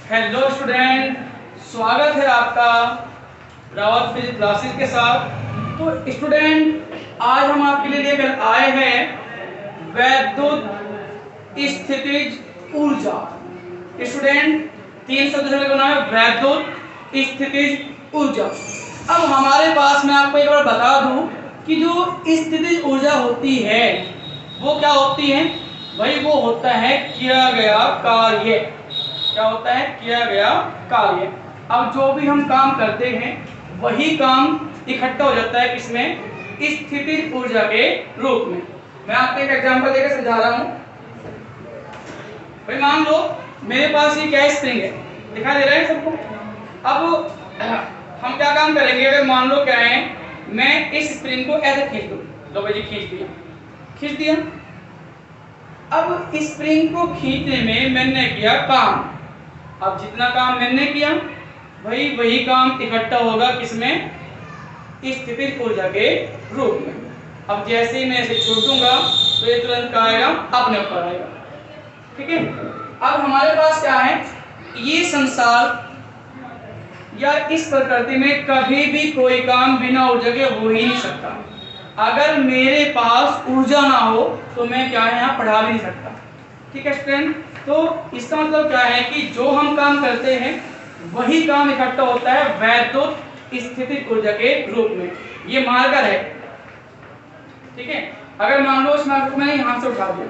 Hello student, स्वागत है आपका रावत फिजिक्स क्लासेस के साथ। तो स्टूडेंट, आज हम आपके लिए लेकर आए हैं वैद्युत स्थितिज ऊर्जा। स्टूडेंट, 3 शब्द से लेकर है वैद्युत स्थितिज ऊर्जा। अब हमारे पास मैं आपको एक बार बता दूं कि जो स्थितिज ऊर्जा होती है वो क्या होती है भाई। वो होता है किया गया कार्य। क्या होता है? किया गया कार्य। अब जो भी हम काम करते हैं वही काम इकट्ठा हो जाता है किसमें? स्थितिज ऊर्जा के रूप में। मैं आपको एक एग्जांपल देकर समझा रहा हूं। भाई मान लो मेरे पास ये क्या स्प्रिंग है, दिखाई दे रहा है सबको। अब हम क्या काम करेंगे, अगर मान लो क्या है, मैं इस स्प्रिंग को ऐसे खींच दूं। लो भाई जी, खींच दिया। अब स्प्रिंग को खींचने में मैंने किया काम। अब जितना काम मैंने किया वही काम इकट्ठा होगा किसमें? स्थितिज ऊर्जा के रूप में। अब जैसे ही मैं इसे छोड़ दूंगा तो ये तुरंत क्या आएगा? अपने ऊपर आएगा। ठीक है। अब हमारे पास क्या है, ये संसार या इस प्रकृति में कभी भी कोई काम बिना ऊर्जा के हो ही नहीं सकता। अगर मेरे पास ऊर्जा ना हो तो मैं क्या है, यहाँ पढ़ा भी नहीं सकता। ठीक है स्टूडेंट, तो इसका मतलब क्या है कि जो हम काम करते हैं वही काम इकट्ठा होता है वैद्युत स्थितिज ऊर्जा के रूप में। ये मार्कर है। ठीक है। अगर मान लो इस मार्कर को मैंने यहां से उठा दिया,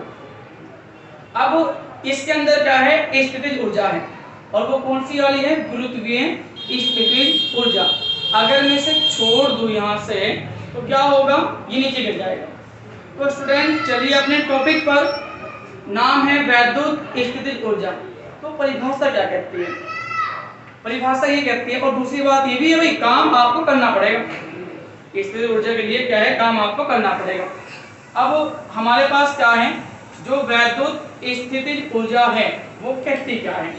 अब इसके अंदर क्या है? स्थितिज ऊर्जा है। और वो कौन सी वाली है? गुरुत्वीय स्थितिज ऊर्जा। अगर मैं इसे छोड़ दूं यहां से तो क्या होगा? ये नीचे गिर जाएगा। तो स्टूडेंट चलिए अपने टॉपिक पर। नाम है वैद्युत स्थितिज ऊर्जा। तो परिभाषा क्या कहती है? परिभाषा ये कहती है, और दूसरी बात ये भी है भाई, काम आपको करना पड़ेगा। स्थितिज ऊर्जा के लिए क्या है? काम आपको करना पड़ेगा। अब हमारे पास क्या है, जो वैद्युत स्थितिज ऊर्जा है वो कहती क्या है?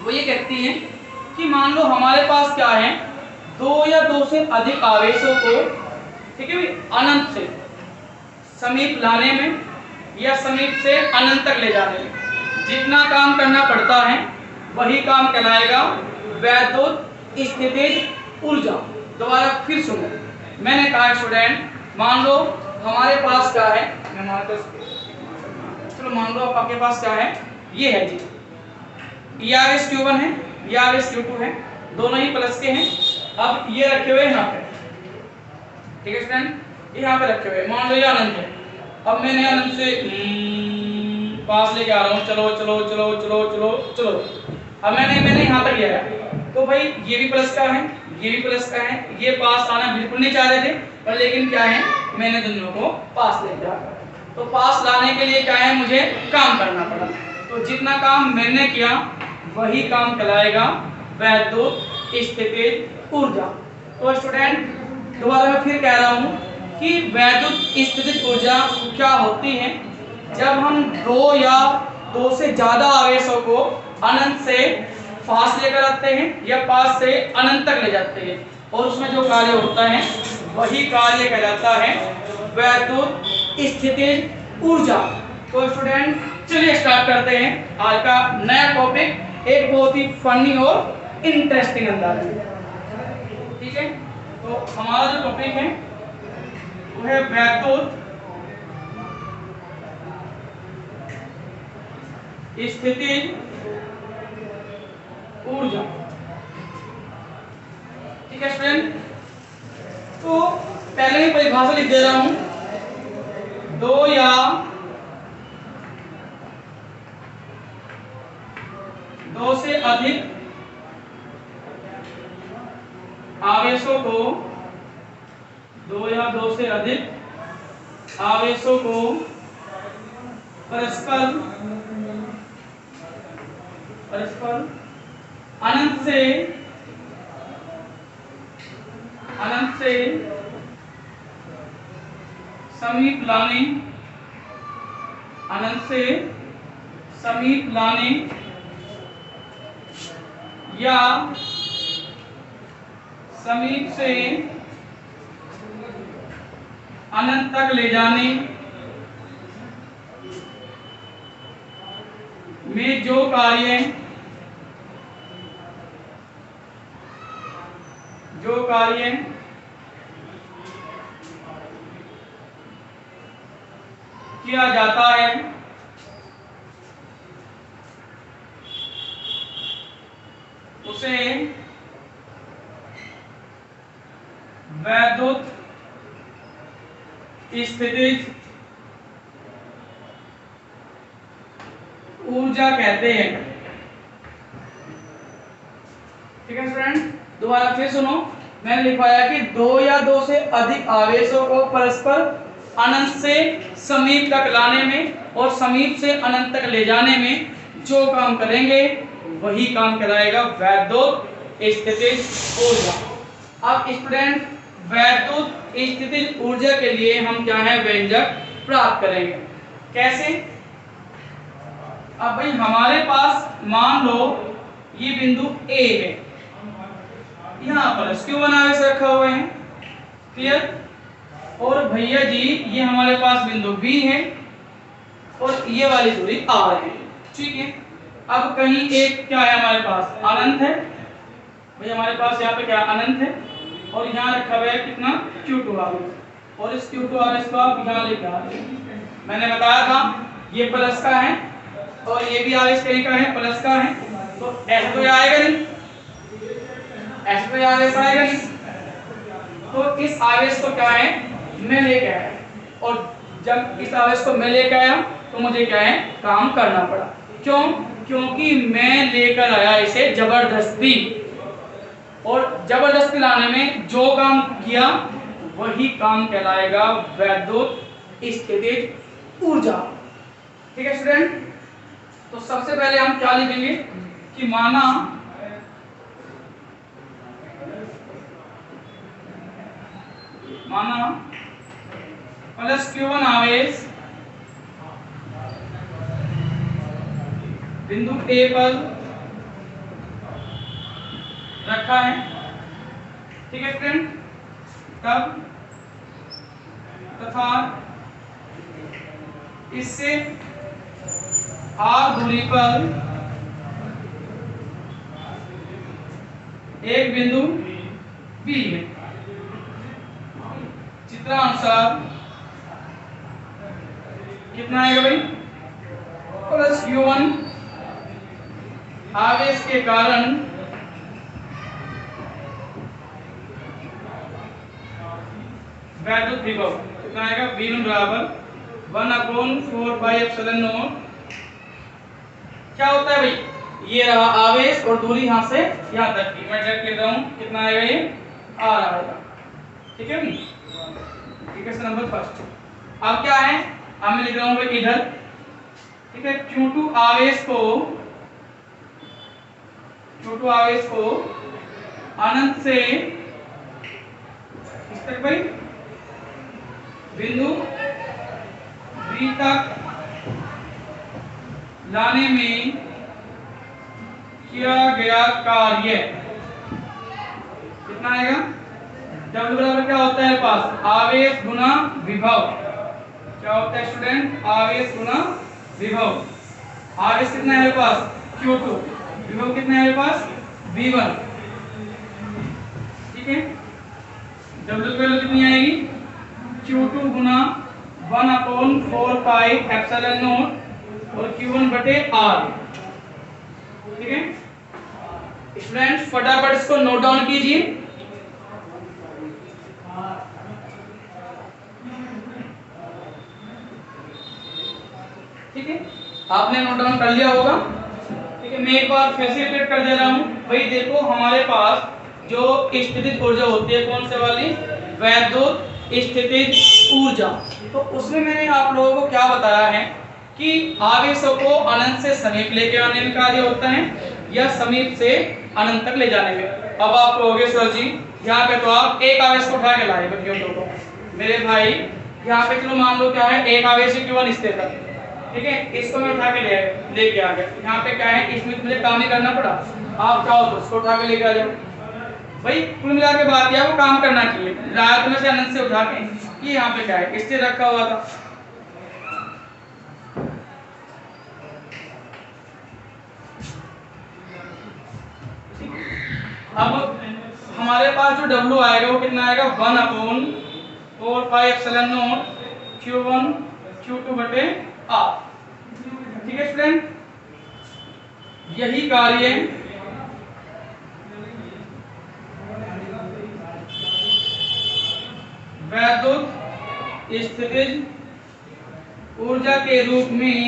वो ये कहती है कि मान लो हमारे पास क्या है, दो या दो से अधिक आवेशों को, ठीक है भाई, अनंत से समीप लाने में या समीप से अनंत तक ले जाने में जितना काम करना पड़ता है वही काम कहलाएगा वैद्युत स्थितिज ऊर्जा। दोबारा फिर सुनो, मैंने कहा स्टूडेंट, मान लो हमारे पास क्या है, मैं मानता चलो मान लो आपके पास क्या है, ये है जी, ErSQ1 है, ErSQ2 है, दोनों ही प्लस के हैं। अब ये रखे हुए यहाँ पे, ठीक है स्टूडेंट, यहाँ पे रखे हुए, मान लो ये अनंत है। अब मैंने अनंत से पास लेके आ रहा हूँ, चलो चलो चलो चलो चलो चलो। अब मैंने यहाँ तक लिया है, तो भाई ये भी प्लस का है, ये भी प्लस का है। ये पास आना बिल्कुल नहीं चाह रहे थे, पर लेकिन क्या है, मैंने दोनों को पास ले दिया। तो पास लाने के लिए क्या है, मुझे काम करना पड़ा। तो जितना काम मैंने किया वही काम कहलाएगा वैद्युत स्थितिज ऊर्जा। तो स्टूडेंट दोबारा मैं फिर कह रहा हूँ कि वैद्युत स्थितिज ऊर्जा क्या होती है? जब हम दो या दो से ज्यादा आवेशों को अनंत से पास लेकर आते हैं या पास से अनंत तक ले जाते हैं, और उसमें जो कार्य होता है वही कार्य कहलाता है वैद्युत स्थितिज ऊर्जा। तो स्टूडेंट चलिए स्टार्ट करते हैं आज का नया टॉपिक, एक बहुत ही फनी और इंटरेस्टिंग अंदाज में। ठीक है, तो हमारा जो टॉपिक है वो है वैद्युत स्थितिज ऊर्जा। ठीक है स्टूडेंट, तो पहले ही परिभाषा लिख दे रहा हूं, दो या दो से अधिक आवेशों को, दो या दो से अधिक आवेशों को परस्पर अनंत से समीप लाने, अनंत से समीप लाने या समीप से अनंत तक ले जाने में जो कार्य कार्य किया जाता है उसे वैद्युत स्थितिज ऊर्जा कहते हैं। ठीक है स्टूडेंट, दोबारा फिर सुनो। मैंने लिखवाया कि दो या दो से अधिक आवेशों को परस्पर अनंत से समीप तक लाने में और समीप से अनंत तक ले जाने में जो काम करेंगे वही काम कहलाएगा वैद्युत स्थितिज ऊर्जा। अब स्टूडेंट, वैद्युत स्थितिज ऊर्जा के लिए हम क्या है व्यंजक प्राप्त करेंगे। कैसे? अब भाई हमारे पास मान लो ये बिंदु ए है, यहाँ पर Q1 आवेश रखा हुआ है, क्लियर। और भैया जी ये हमारे पास बिंदु B है और ये वाली दूरी R है, ठीक है। अब कहीं एक क्या है हमारे पास अनंत है, भाई हमारे पास यहाँ पे क्या अनंत है और यहाँ रखा हुआ है कितना Q2 आवेश, और इस Q2 आवेश को आप यहाँ लेके आ रहे हैं। मैंने बताया था ये प्लस का है और ये भी आवेश कहीं का है प्लस का है, तो ऐसा तो आएगा नहीं, ऐसा तो आवेश आएगा नहीं। तो इस आवेश को क्या है मैं लेके आया, और जब इस आवेश को मैं लेके आया तो मुझे क्या है काम करना पड़ा। क्यों? क्योंकि मैं लेकर आया इसे जबरदस्ती, और जबरदस्ती लाने में जो काम किया वही काम कहलाएगा वैद्युत स्थितिज ऊर्जा। ठीक है स्टूडेंट, तो सबसे पहले हम क्या लिखेंगे कि माना प्लस Q1 आवेश बिंदु A पर रखा है, ठीक है फ्रेंड। तब तथा इससे R दूरी पर एक बिंदु B है, चित्रानुसार कितना आएगा भाई प्लस Q1 आवेश के कारण वैद्युत विभव कितना आएगा V1 बराबर 1/4πε0। क्या होता है भाई, ये रहा आवेश और दूरी यहाँ से यहाँ तक की, मैं डायरेक्ट लिख रहा हूँ कितना आएगा ये R आएगा, ठीक है भाई। ठीक है, नंबर फर्स्ट। अब क्या है, अब मैं लिख रहा हूँ भाई इधर, ठीक है। Q2 आवेश को अनंत से इस तक भाई बिंदु B तक लाने में किया गया कार्य कितना आएगा, W बराबर क्या होता है पास आवेश गुना विभव। क्या होता है स्टूडेंट, आवेश गुना विभव। आवेश कितना है पास Q2, विभव कितना है पास V1, ठीक है। W की वैल्यू कितनी आएगी Q2 गुना 1/4πε0 और Q1 बटे R, ठीक है। स्टूडेंट्स फटाफट इसको नोट डाउन कीजिए। ठीक है, आपने नोट डाउन कर लिया होगा, ठीक है। मैं एक बार फिर से रिपीट कर दे रहा हूँ भाई, देखो हमारे पास जो स्थितिज ऊर्जा होती है कौन से वाली, वैद्युत स्थितिज ऊर्जा। तो उसमें मैंने आप लोगों को क्या बताया है कि आवेशों को अनंत से समीप लेके आने में कार्य होता है या समीप से अनंत तक ले जाने में। अब आप कहोगे सर जी यहाँ पे तो आप एक आवेश को उठा के लाए बच्चों को, मेरे भाई यहाँ पे चलो मान लो क्या है एक आवेश Q1 स्थिर था, ठीक है। इसको मैं उठा के लेके आ गया, यहाँ पे क्या है इसमें मुझे काम नहीं करना पड़ा, आप चाहो तो उसको उठा के लेके आ जाओ भाई। कुल मिला के बात क्या वो काम करना चाहिए, रात में से अनंत से उठा के, ये यहाँ पे क्या है स्थिर रखा हुआ था। अब हमारे पास जो W आएगा वो कितना आएगा 1/4πε0 Q1 Q2 बटे R। ठीक है स्टूडेंट, यही कार्य वैद्युत स्थितिज ऊर्जा के रूप में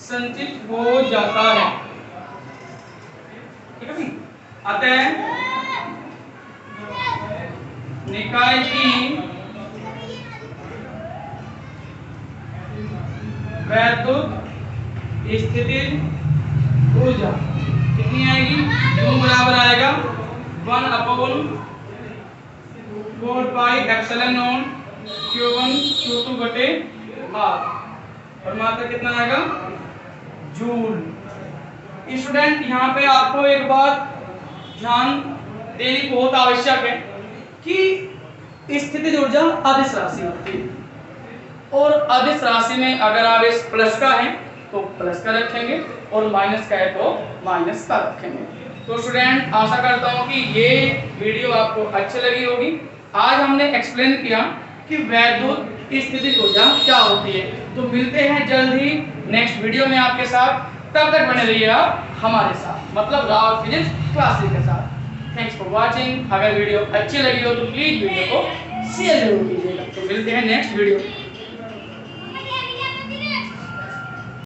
संचित हो जाता है। ठीक है, अतः निकाय की वैद्युत स्थितिज ऊर्जा कितनी आएगी, क्यों बराबर आएगा 1/4πε0 Q1 Q2 बटे R और मात्रा कितना आएगा जूल। स्टूडेंट यहाँ पे आपको एक बात ध्यान देनी बहुत आवश्यक है कि स्थितिज ऊर्जा अदिश राशि होती है और अदिश राशि में अगर आवेश प्लस का है तो प्लस का रखेंगे और माइनस का है तो माइनस का रखेंगे। तो स्टूडेंट आशा करता हूँ कि ये वीडियो आपको अच्छी लगी होगी। आज हमने एक्सप्लेन किया कि वैद्युत स्थितिज ऊर्जा क्या होती है। तो मिलते हैं जल्द ही नेक्स्ट वीडियो में आपके साथ, तब तक बने रहिए आप हमारे साथ, मतलब राव फिजिक्स क्लासेस के साथ। Thanks for watching. अगर वीडियो अच्छी लगी हो तो प्लीज वीडियो को शेयर जरूर कीजिएगा। तो मिलते हैं नेक्स्ट वीडियो।